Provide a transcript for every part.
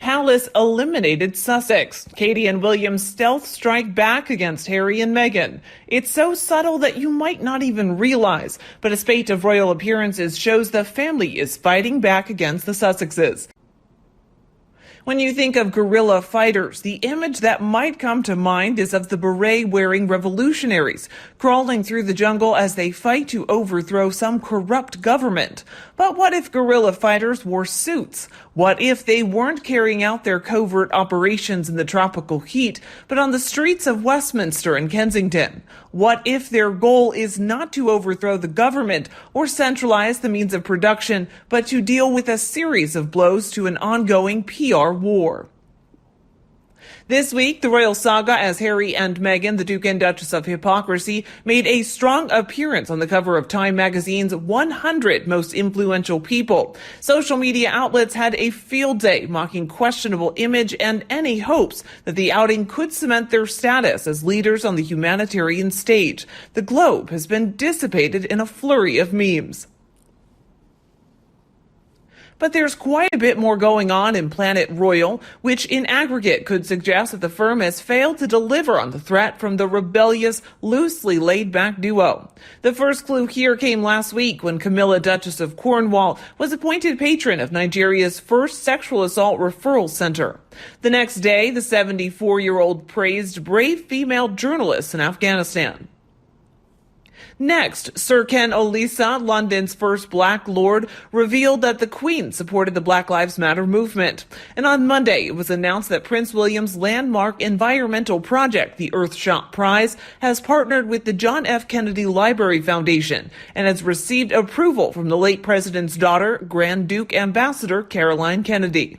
Palace eliminated Sussex. Katie and William's stealth strike back against Harry and Meghan. It's so subtle that you might not even realize, but a spate of royal appearances shows the family is fighting back against the Sussexes. When you think of guerrilla fighters, the image that might come to mind is of the beret-wearing revolutionaries crawling through the jungle as they fight to overthrow some corrupt government. But what if guerrilla fighters wore suits? What if they weren't carrying out their covert operations in the tropical heat, but on the streets of Westminster and Kensington? What if their goal is not to overthrow the government or centralize the means of production, but to deal with a series of blows to an ongoing PR war? This week, the royal saga as Harry and Meghan, the Duke and Duchess of Hypocrisy, made a strong appearance on the cover of Time magazine's 100 Most Influential People. Social media outlets had a field day mocking questionable image and any hopes that the outing could cement their status as leaders on the humanitarian stage. The globe has been dissipated in a flurry of memes. But there's quite a bit more going on in Planet Royal, which in aggregate could suggest that the firm has failed to deliver on the threat from the rebellious, loosely laid-back duo. The first clue here came last week when Camilla, Duchess of Cornwall, was appointed patron of Nigeria's first sexual assault referral center. The next day, the 74-year-old praised brave female journalists in Afghanistan. Next, Sir Ken Olisa, London's first Black Lord, revealed that the Queen supported the Black Lives Matter movement. And on Monday, it was announced that Prince William's landmark environmental project, the Earthshot Prize, has partnered with the John F. Kennedy Library Foundation and has received approval from the late president's daughter, Grand Duke Ambassador Caroline Kennedy.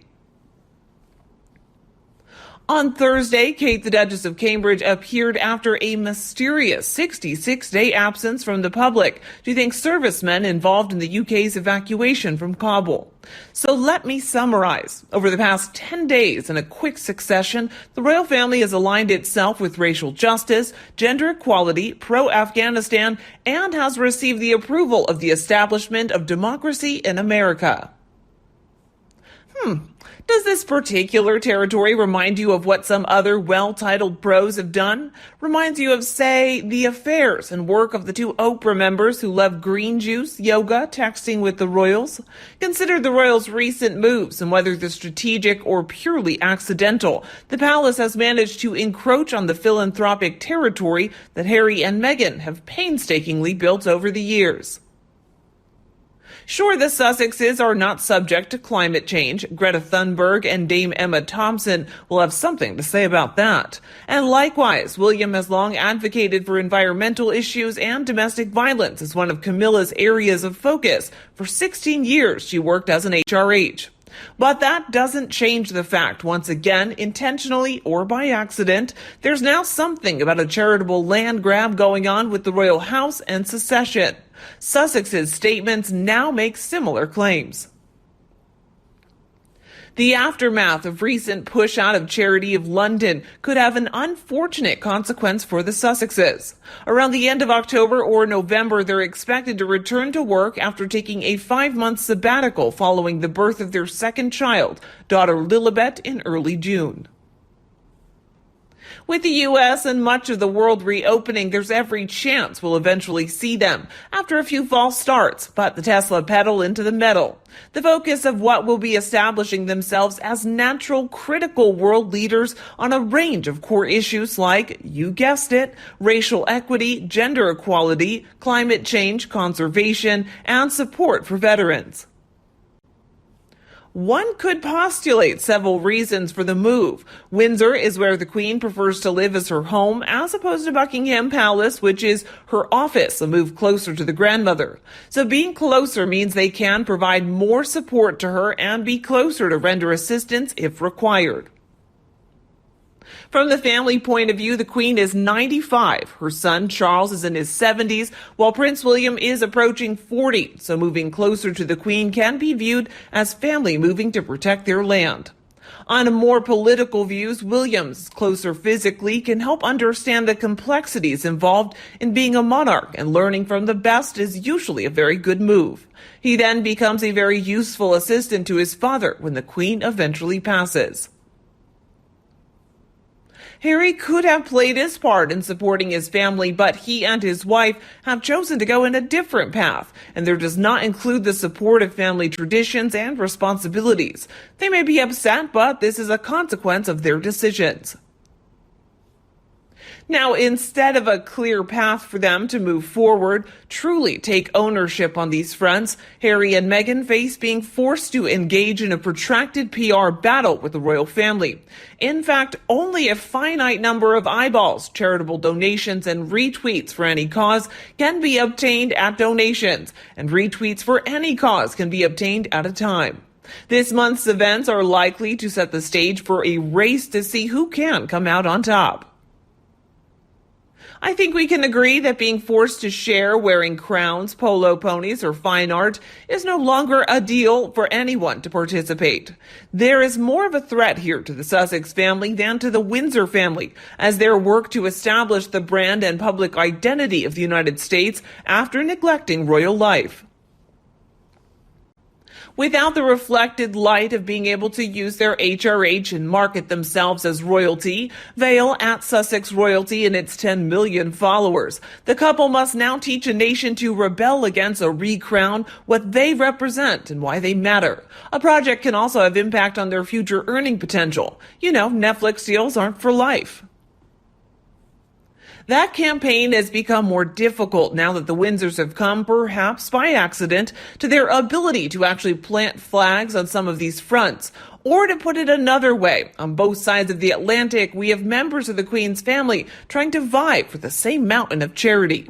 On Thursday, Kate, the Duchess of Cambridge, appeared after a mysterious 66-day absence from the public to thank servicemen involved in the UK's evacuation from Kabul. So let me summarize. Over the past 10 days, in a quick succession, the royal family has aligned itself with racial justice, gender equality, pro-Afghanistan, and has received the approval of the establishment of democracy in America. Does this particular territory remind you of what some other well-titled pros have done? Reminds you of, say, the affairs and work of the two Oprah members who love green juice, yoga, texting with the royals? Consider the royals' recent moves and whether they're strategic or purely accidental. The palace has managed to encroach on the philanthropic territory that Harry and Meghan have painstakingly built over the years. Sure, the Sussexes are not subject to climate change. Greta Thunberg and Dame Emma Thompson will have something to say about that. And likewise, William has long advocated for environmental issues and domestic violence as one of Camilla's areas of focus. For 16 years, she worked as an HRH. But that doesn't change the fact, once again, intentionally or by accident, there's now something about a charitable land grab going on with the royal house and succession. Sussex's statements now make similar claims. The aftermath of recent push out of Charity of London could have an unfortunate consequence for the Sussexes. Around the end of October or November, they're expected to return to work after taking a 5-month sabbatical following the birth of their second child, daughter Lilibet, in early June. With the U.S. and much of the world reopening, there's every chance we'll eventually see them after a few false starts, but the Tesla pedal into the metal. The focus of what will be establishing themselves as natural, critical world leaders on a range of core issues like, you guessed it, racial equity, gender equality, climate change, conservation, and support for veterans. One could postulate several reasons for the move. Windsor is where the Queen prefers to live as her home, as opposed to Buckingham Palace, which is her office, a move closer to the grandmother. So being closer means they can provide more support to her and be closer to render assistance if required. From the family point of view, the Queen is 95. Her son, Charles, is in his 70s, while Prince William is approaching 40. So moving closer to the Queen can be viewed as family moving to protect their land. On more political views, Williams, closer physically, can help understand the complexities involved in being a monarch, and learning from the best is usually a very good move. He then becomes a very useful assistant to his father when the Queen eventually passes. Harry could have played his part in supporting his family, but he and his wife have chosen to go in a different path, and there does not include the support of family traditions and responsibilities. They may be upset, but this is a consequence of their decisions. Now, instead of a clear path for them to move forward, truly take ownership on these fronts, Harry and Meghan face being forced to engage in a protracted PR battle with the royal family. In fact, only a finite number of eyeballs, charitable donations, and retweets for any cause can be obtained at donations, and retweets for any cause can be obtained at a time. This month's events are likely to set the stage for a race to see who can come out on top. I think we can agree that being forced to share wearing crowns, polo ponies, or fine art is no longer a deal for anyone to participate. There is more of a threat here to the Sussex family than to the Windsor family, as their work to establish the brand and public identity of the United States after neglecting royal life. Without the reflected light of being able to use their HRH and market themselves as royalty, veil at Sussex Royalty and its 10 million followers, the couple must now teach a nation to rebel against a recrown, what they represent and why they matter. A project can also have impact on their future earning potential. You know, Netflix deals aren't for life. That campaign has become more difficult now that the Windsors have come, perhaps by accident, to their ability to actually plant flags on some of these fronts. Or to put it another way, on both sides of the Atlantic, we have members of the Queen's family trying to vie for the same mountain of charity.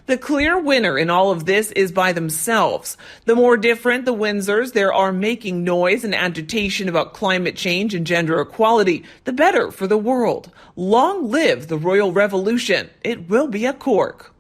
The clear winner in all of this is by themselves. The more different the Windsors there are making noise and agitation about climate change and gender equality, the better for the world. Long live the royal revolution. It will be a cork.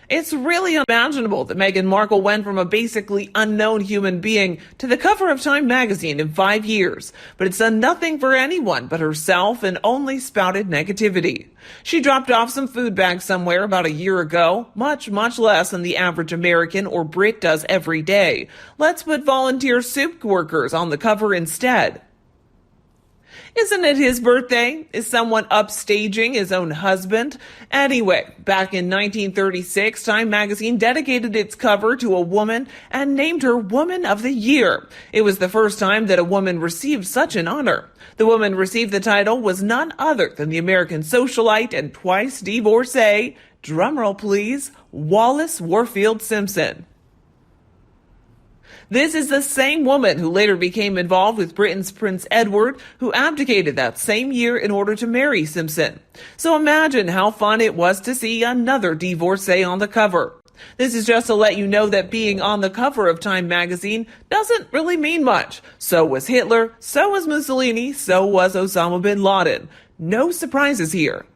It's really unimaginable that Meghan Markle went from a basically unknown human being to the cover of Time magazine in 5 years, but it's done nothing for anyone but herself and only spouted negativity. She dropped off some food bags somewhere about a year ago, much less than the average American or Brit does every day. Let's put volunteer soup workers on the cover instead. Isn't it his birthday? Is someone upstaging his own husband? Anyway, back in 1936, Time magazine dedicated its cover to a woman and named her Woman of the Year. It was the first time that a woman received such an honor. The woman received the title was none other than the American socialite and twice divorcee, drumroll please, Wallis Warfield Simpson. This is the same woman who later became involved with Britain's Prince Edward, who abdicated that same year in order to marry Simpson. So imagine how fun it was to see another divorcee on the cover. This is just to let you know that being on the cover of Time magazine doesn't really mean much. So was Hitler, so was Mussolini, so was Osama bin Laden. No surprises here.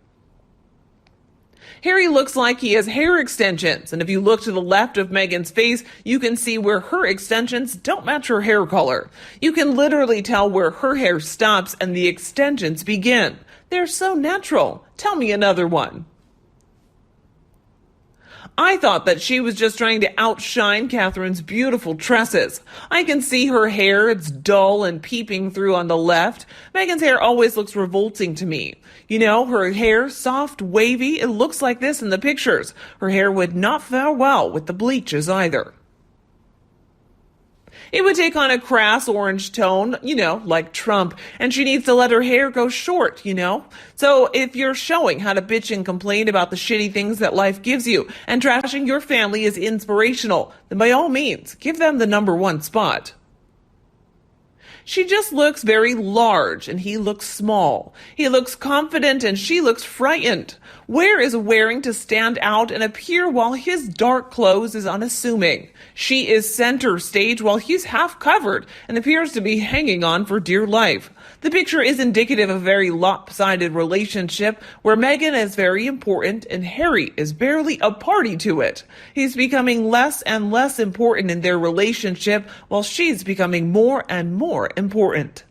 Harry looks like he has hair extensions, and if you look to the left of Meghan's face, you can see where her extensions don't match her hair color. You can literally tell where her hair stops and the extensions begin. They're so natural. Tell me another one. I thought that she was just trying to outshine Catherine's beautiful tresses. I can see her hair, it's dull and peeping through on the left. Meghan's hair always looks revolting to me. You know, her hair, soft, wavy, it looks like this in the pictures. Her hair would not fare well with the bleaches either. It would take on a crass orange tone, you know, like Trump, and she needs to let her hair go short, you know? So if you're showing how to bitch and complain about the shitty things that life gives you and trashing your family is inspirational, then by all means, give them the #1 spot. She just looks very large and he looks small. He looks confident and she looks frightened. Ware is wearing to stand out and appear while his dark clothes is unassuming. She is center stage while he's half covered and appears to be hanging on for dear life. The picture is indicative of a very lopsided relationship where Meghan is very important and Harry is barely a party to it. He's becoming less and less important in their relationship while she's becoming more and more important.